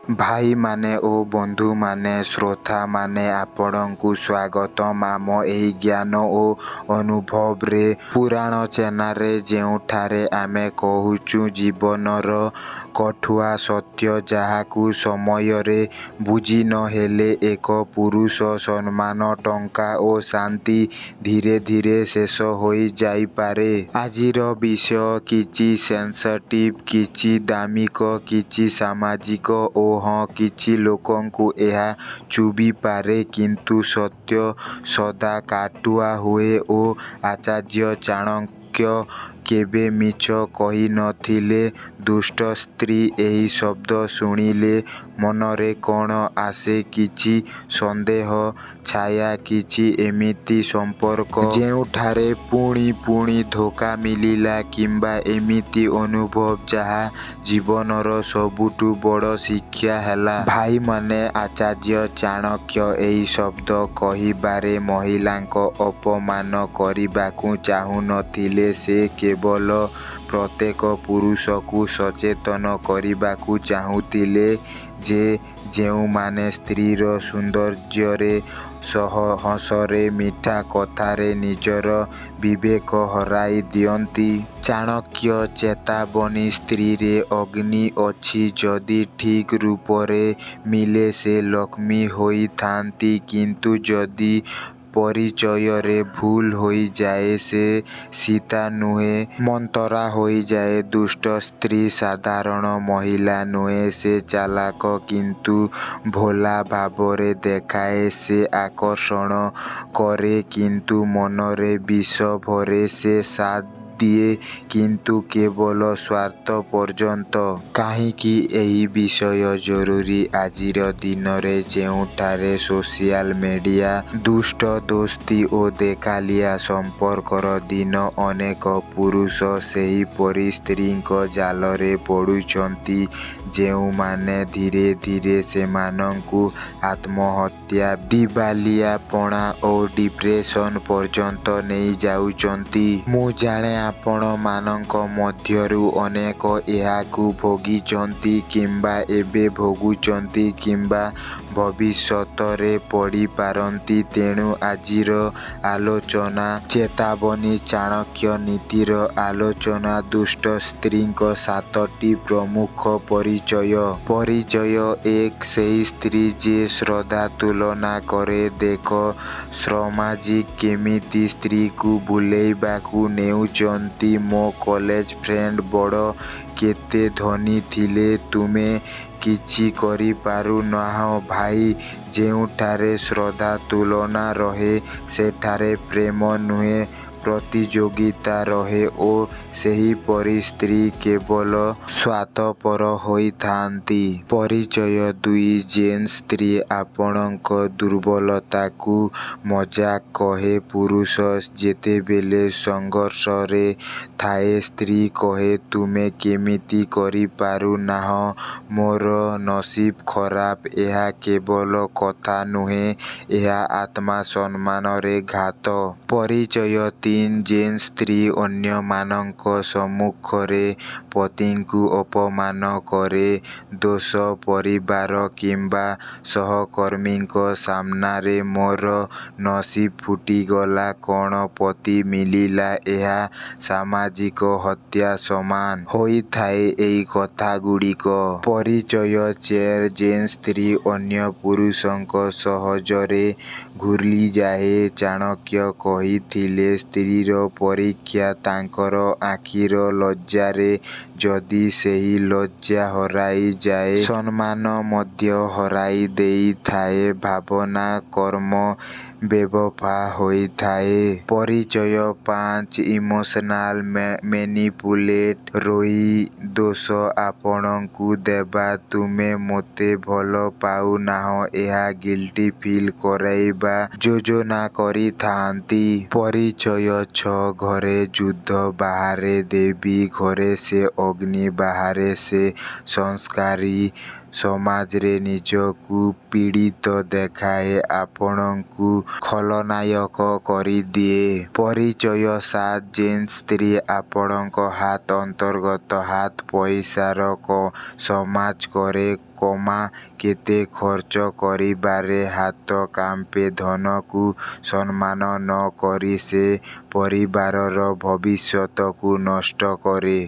ଭାଇମାନେ ଓ ବନ୍ଧୁମାନେ, ଶ୍ରୋତାମାନେ, ଆପଣଙ୍କୁ ସ୍ୱାଗତମ ଆମ ଏହି ଜ୍ଞାନ ଓ ଅନୁଭବରେ ପୁରାଣ ଚ୍ୟାନେଲରେ, ଯେଉଁଠାରେ ଆମେ କହୁଛୁ ଜୀବନର କଠୁଆ ସତ୍ୟ, ଯାହାକୁ ସମୟରେ ବୁଝି ନ ହେଲେ ଏକ ପୁରୁଷ, ସମ୍ମାନ, ଟଙ୍କା ଓ ଶାନ୍ତି ଧୀରେ ଧୀରେ ଶେଷ ହୋଇଯାଇପାରେ। ଆଜିର ବିଷୟ କିଛି ସେନ୍ସିଟିଭ୍, କିଛି ଧାର୍ମିକ, କିଛି ସାମାଜିକ ଓ ହଁ, କିଛି ଲୋକଙ୍କୁ ଏହା ଚୁବିପାରେ। କିନ୍ତୁ ସତ୍ୟ ସଦା କାଟୁଆ ହୁଏ ଓ ଆଚାର୍ଯ୍ୟ ଚାଣକ୍ୟ କେବେ ମିଛ କହିନଥିଲେ। ଦୁଷ୍ଟ ସ୍ତ୍ରୀ ଏହି ଶବ୍ଦ ଶୁଣିଲେ ମନରେ କ'ଣ ଆସେ? କିଛି ସନ୍ଦେହ, ଛାୟା, କିଛି ଏମିତି ସମ୍ପର୍କ ଯେଉଁଠାରେ ପୁଣି ପୁଣି ଧୋକା ମିଳିଲା, କିମ୍ବା ଏମିତି ଅନୁଭବ ଯାହା ଜୀବନର ସବୁଠୁ ବଡ଼ ଶିକ୍ଷା ହେଲା। ଭାଇମାନେ, ଆଚାର୍ଯ୍ୟ ଚାଣକ୍ୟ ଏହି ଶବ୍ଦ କହିବାରେ ମହିଳାଙ୍କ ଅପମାନ କରିବାକୁ ଚାହୁଁନଥିଲେ। ସେ କେବଳ ପ୍ରତ୍ୟେକ ପୁରୁଷକୁ ସଚେତନ କରିବାକୁ ଚାହୁଁଥିଲେ ଯେ ଯେଉଁମାନେ ସ୍ତ୍ରୀର ସୌନ୍ଦର୍ଯ୍ୟରେ, ହସରେ, ମିଠା କଥାରେ ନିଜର ବିବେକ ହରାଇ ଦିଅନ୍ତି। ଚାଣକ୍ୟ ଚେତାବନୀ, ସ୍ତ୍ରୀରେ ଅଗ୍ନି ଅଛି। ଯଦି ଠିକ୍ ରୂପରେ ମିଳେ ସେ ଲକ୍ଷ୍ମୀ ହୋଇଥାନ୍ତି, କିନ୍ତୁ ଯଦି ପରିଚୟରେ ଭୁଲ ହୋଇଯାଏ ସେ ସୀତା ନୁହେଁ, ମନ୍ଥରା ହୋଇଯାଏ। ଦୁଷ୍ଟ ସ୍ତ୍ରୀ ସାଧାରଣ ମହିଳା ନୁହେଁ। ସେ ଚାଲାକ, କିନ୍ତୁ ଭୋଲା ଭାବରେ ଦେଖାଏ। ସେ ଆକର୍ଷଣ କରେ, କିନ୍ତୁ ମନରେ ବିଷ ଭରେ। ସେ ସାଥ ଦିଏ, କିନ୍ତୁ କେବଳ ସ୍ୱାର୍ଥ ପର୍ଯ୍ୟନ୍ତ। କାହିଁକି ଏହି ବିଷୟ ଜରୁରୀ? ଆଜିର ଦିନରେ ଯେଉଁଠାରେ ସୋସିଆଲ ମିଡ଼ିଆ, ଦୁଷ୍ଟ ଦୋସ୍ତି ଓ ଦେଖାଲିଆ ସମ୍ପର୍କର ଦିନ, ଅନେକ ପୁରୁଷ ସେହିପରି ସ୍ତ୍ରୀଙ୍କ ଜାଲରେ ପଡ଼ୁଛନ୍ତି, ଯେଉଁମାନେ ଧୀରେ ଧୀରେ ସେମାନଙ୍କୁ ଆତ୍ମହତ୍ୟା, ଦିବାଲିଆପଣା ଓ ଡିପ୍ରେସନ ପର୍ଯ୍ୟନ୍ତ ନେଇଯାଉଛନ୍ତି। ମୁଁ ଜାଣେ ଆପଣମାନଙ୍କ ମଧ୍ୟରୁ ଅନେକ ଏହାକୁ ଭୋଗିଛନ୍ତି, କିମ୍ବା ଏବେ ଭୋଗୁଛନ୍ତି, କିମ୍ବା ଭବିଷ୍ୟତରେ ପଡ଼ିପାରନ୍ତି। ତେଣୁ ଆଜିର ଆଲୋଚନା ଚେତାବନୀ, ଚାଣକ୍ୟ ନୀତିର ଆଲୋଚନା, ଦୁଷ୍ଟ ସ୍ତ୍ରୀଙ୍କ 7ଟି ପ୍ରମୁଖ ପରିଚୟ। ପରିଚୟ 1, ସେହି ସ୍ତ୍ରୀ ଯେ ଶ୍ରଦ୍ଧା ତୁଳନା କରେ। ଦେଖ ସମାଜିକ କେମିତି ସ୍ତ୍ରୀକୁ ବୁଲେଇବାକୁ ନେଉଛନ୍ତି। ମୋ କଲେଜ ଫ୍ରେଣ୍ଡ ବଡ଼ କେତେ ଧନୀ ଥିଲେ, ତୁମେ କିଛି କରିପାରୁ ନାହଁ। ଭାଇ, ଯେଉଁଠାରେ ଶ୍ରଦ୍ଧା ତୁଳନା ରହେ ସେଠାରେ ପ୍ରେମ ନୁହେଁ, ପ୍ରତିଯୋଗିତା ରହେ ଓ ସେହିପରି ସ୍ତ୍ରୀ କେବଳ ସ୍ୱାର୍ଥପର ହୋଇଥାନ୍ତି। ପରିଚୟ 2, ଯେଉଁ ସ୍ତ୍ରୀ ଆପଣଙ୍କ ଦୁର୍ବଳତାକୁ ମଜାକ କହେ। ପୁରୁଷ ଯେତେବେଳେ ସଂଘର୍ଷରେ ଥାଏ, ସ୍ତ୍ରୀ କହେ ତୁମେ କେମିତି କରିପାରୁ ନାହଁ, ମୋର ନସିବ ଖରାପ। ଏହା କେବଳ କଥା ନୁହେଁ, ଏହା ଆତ୍ମସମ୍ମାନରେ ଘାତ। ପରିଚୟ 3, ଯେଉଁ ସ୍ତ୍ରୀ ଅନ୍ୟମାନଙ୍କ ସମ୍ମୁଖରେ ପତିଙ୍କୁ ଅପମାନ କରେ। ଦୋଷ ପରିବାର କିମ୍ବା ସହକର୍ମୀଙ୍କ ସାମ୍ନାରେ ମୋର ନସିବ ଫୁଟିଗଲା, କ'ଣ ପତି ମିଳିଲା, ଏହା ସାମାଜିକ ହତ୍ୟା ସମାନ ହୋଇଥାଏ। ଏହି କଥାଗୁଡ଼ିକ। ପରିଚୟ 4, ଯେଉଁ ସ୍ତ୍ରୀ ଅନ୍ୟ ପୁରୁଷଙ୍କ ସହଜରେ ଭୁଲିଯାଏ। ଚାଣକ୍ୟ କହିଥିଲେ, ସ୍ତ୍ରୀର ପରୀକ୍ଷା ତାଙ୍କର ଆଖିର ଲଜ୍ଜାରେ। ଯଦି ସେହି ଲଜ୍ଜା ହରାଇଯାଏ, ସମ୍ମାନ ମଧ୍ୟ ହରାଇ ଦେଇଥାଏ। ଭାବନା, କର୍ମ ବେବଫା ହୋଇଥାଏ। ପରିଚୟ 5, ଇମୋସନାଲ ମ୍ୟାନିପୁଲେଟର। ଦୋଷ ଆପଣଙ୍କୁ ଦେବା, ତୁମେ ମୋତେ ଭଲ ପାଉନାହଁ, ଏହା ଗିଲ୍ଟି ଫିଲ୍ କରାଇବା ଯୋଜନା କରିଥାନ୍ତି। ପରିଚୟ 6, ଘରେ ଯୁଦ୍ଧ, ବାହାରେ ଦେବୀ। ଘରେ ସେ ଅଗ୍ନି, ବାହାରେ ସେ ସଂସ୍କାରୀ। ସମାଜରେ ନିଜକୁ ପୀଡ଼ିତ ଦେଖାଇ ଆପଣଙ୍କୁ ଖଳନାୟକ କରିଦିଏ। ପରିଚୟ 7 ଯେଉଁ ସ୍ତ୍ରୀ ଆପଣଙ୍କ ହାତ ଅନ୍ତର୍ଗତ ହାତ ପଇସାର ସମାଜ କରେ କେତେ ଖର୍ଚ୍ଚ କରିବାରେ ହାତ କାମ୍ପେ ଧନକୁ ସମ୍ମାନ ନ କରି ସେ ପରିବାରର ଭବିଷ୍ୟତକୁ ନଷ୍ଟ କରେ।